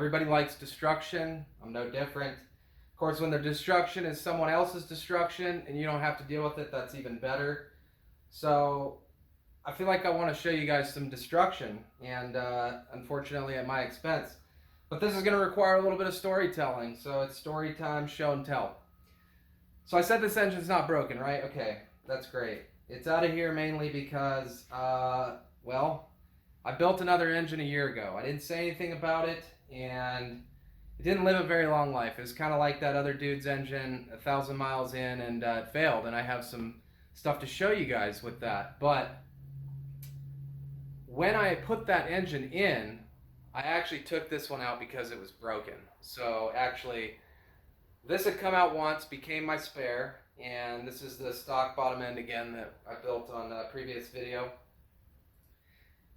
Everybody likes destruction. I'm no different. Of course, when their destruction is someone else's destruction and you don't have to deal with it, that's even better. So I feel like I want to show you guys some destruction, and unfortunately at my expense. But this is going to require a little bit of storytelling, so it's story time, show and tell. So I said this engine's not broken, right? Okay, that's great. It's out of here mainly because, well, I built another engine a year ago. I didn't say anything about it, and it didn't live a very long life. It was kind of like that other dude's engine, 1,000 miles in, and it failed. And I have some stuff to show you guys with that. But when I put that engine in, I actually took this one out because it was broken. So actually, this had come out once, became my spare, and this is the stock bottom end again that I built on a previous video.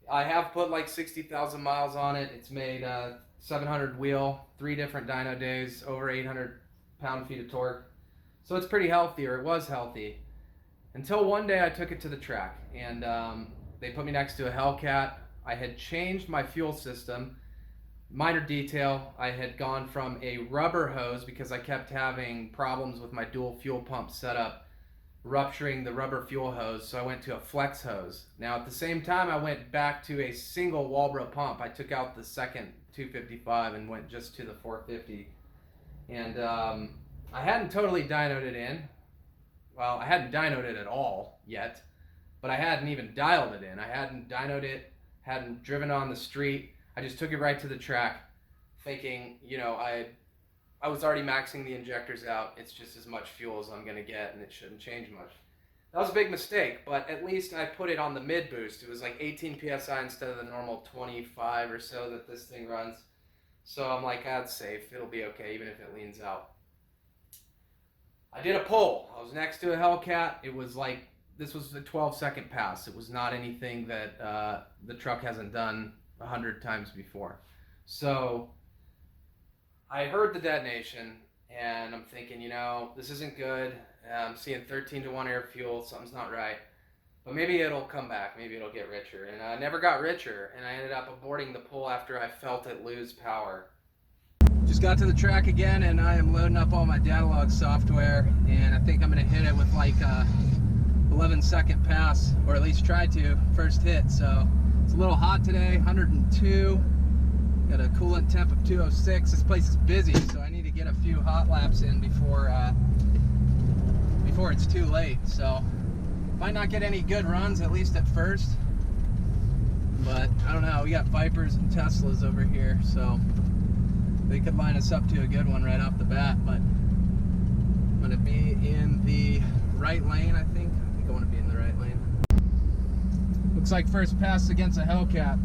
I have put like 60,000 miles on it. It's made 700 wheel, 3 different dyno days, over 800 pound-feet of torque. So it's pretty healthy, or it was healthy. Until one day I took it to the track, and they put me next to a Hellcat. I had changed my fuel system. Minor detail, I had gone from a rubber hose because I kept having problems with my dual fuel pump setup, rupturing the rubber fuel hose, so I went to a flex hose. Now at the same time I went back to a single Walbro pump. I took out the second 255 and went just to the 450. And I hadn't totally dynoed it in. Well, I hadn't dynoed it at all yet, but I hadn't even dialed it in. I hadn't dynoed it, hadn't driven on the street. I just took it right to the track thinking, you know, I was already maxing the injectors out. It's just as much fuel as I'm going to get, and it shouldn't change much. That was a big mistake, but at least I put it on the mid boost. It was like 18 PSI instead of the normal 25 or so that this thing runs. So I'm like, that's safe. It'll be okay, even if it leans out. I did a pull. I was next to a Hellcat. It was like, this was a 12-second pass. It was not anything that the truck hasn't done 100 times before. So I heard the detonation, and I'm thinking, you know, this isn't good. I'm seeing 13-to-1 air fuel. Something's not right. But maybe it'll come back. Maybe it'll get richer. And I never got richer, and I ended up aborting the pull after I felt it lose power. Just got to the track again, and I am loading up all my data log software, and I think I'm going to hit it with like a 11-second pass, or at least try to, first hit. So it's a little hot today, 102. Got a coolant temp of 206. This place is busy, so I need to get a few hot laps in before it's too late. So might not get any good runs, at least at first. But I don't know. We got Vipers and Teslas over here, so they could line us up to a good one right off the bat. But I'm gonna be in the right lane, I think. I think I want to be in the right lane. Looks like first pass against a Hellcat.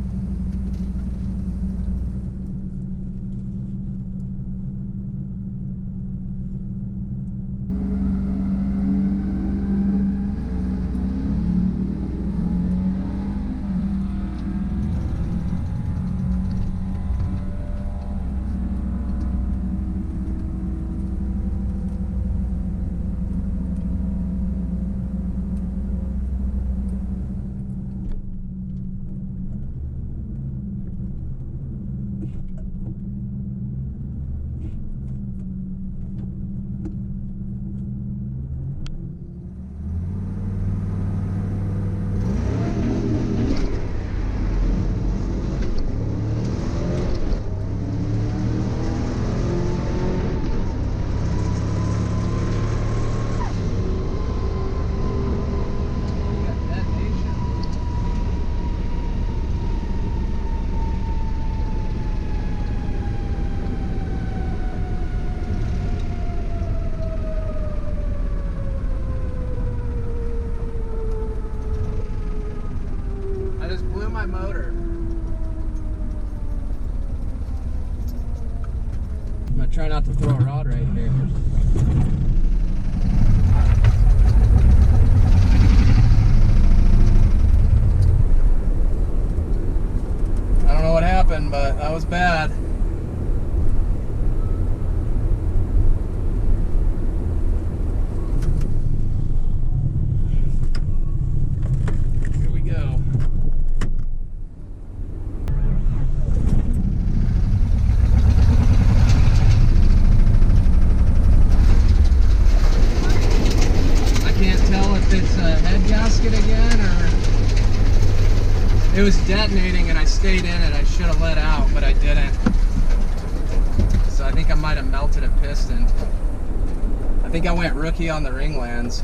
My motor. I'm gonna try not to throw a rod right here. I don't know what happened, but that was bad. gasket again, or it was detonating and I stayed in it. I should have let out, but I didn't. So I think I might have melted a piston. I think I went rookie on the ring lands.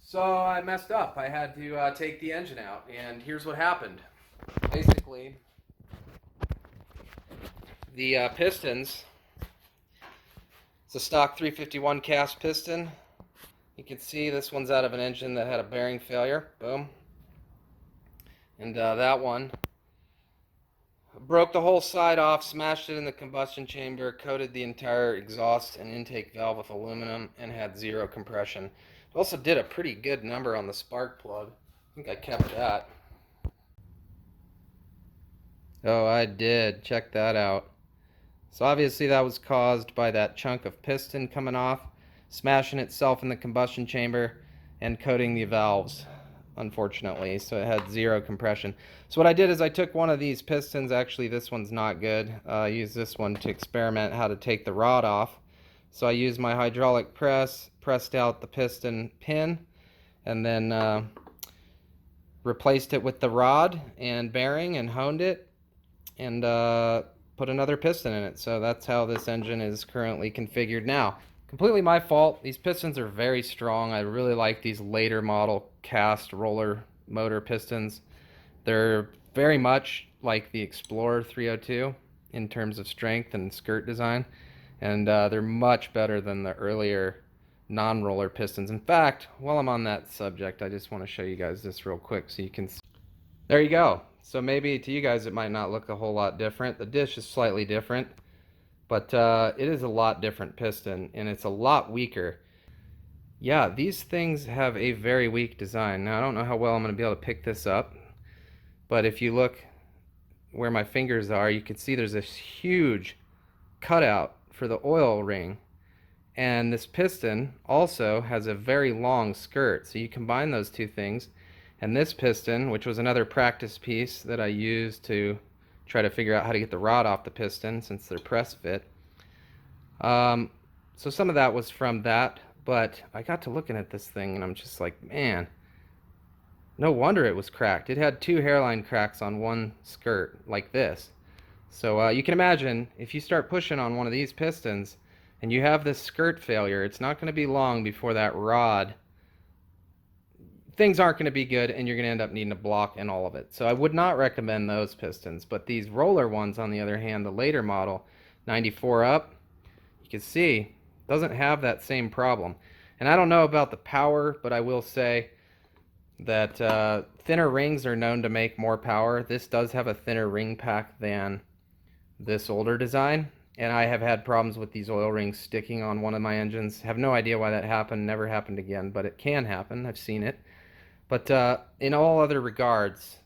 So I messed up. I had to take the engine out, and here's what happened. Basically, the pistons, it's a stock 351 cast piston. You can see this one's out of an engine that had a bearing failure. Boom. And that one broke the whole side off, smashed it in the combustion chamber, coated the entire exhaust and intake valve with aluminum, and had zero compression. It also did a pretty good number on the spark plug. I think I kept that. Oh, I did. Check that out. So obviously that was caused by that chunk of piston coming off, smashing itself in the combustion chamber, and coating the valves, unfortunately. So it had zero compression. So what I did is I took one of these pistons. Actually, this one's not good. I used this one to experiment how to take the rod off. So I used my hydraulic press, pressed out the piston pin, and then replaced it with the rod and bearing and honed it, and put another piston in it. So that's how this engine is currently configured now. Completely my fault. These pistons are very strong. I really like these later model cast roller motor pistons. They're very much like the Explorer 302 in terms of strength and skirt design, and they're much better than the earlier non-roller pistons. In fact, while I'm on that subject, I just want to show you guys this real quick so you can see. There you go. So maybe to you guys it might not look a whole lot different. The dish is slightly different, but it is a lot different piston, and it's a lot weaker. Yeah, these things have a very weak design. Now I don't know how well I'm going to be able to pick this up, but if you look where my fingers are, you can see there's this huge cutout for the oil ring. And this piston also has a very long skirt. So you combine those two things, and this piston, which was another practice piece that I used to try to figure out how to get the rod off the piston since they're press fit. So some of that was from that, but I got to looking at this thing and I'm just like, man, no wonder it was cracked. It had two hairline cracks on one skirt like this. So you can imagine if you start pushing on one of these pistons and you have this skirt failure, it's not going to be long before that rod, things aren't going to be good, and you're going to end up needing a block and all of it. So I would not recommend those pistons. But these roller ones, on the other hand, the later model, 94 up, you can see, doesn't have that same problem. And I don't know about the power, but I will say that thinner rings are known to make more power. This does have a thinner ring pack than this older design. And I have had problems with these oil rings sticking on one of my engines. Have no idea why that happened. Never happened again, but it can happen. I've seen it. But in all other regards,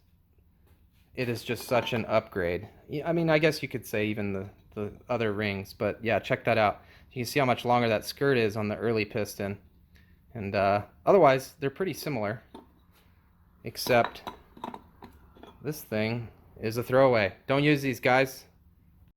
it is just such an upgrade. I mean, I guess you could say even the other rings, but yeah, check that out. You can see how much longer that skirt is on the early piston. And otherwise, they're pretty similar, except this thing is a throwaway. Don't use these, guys.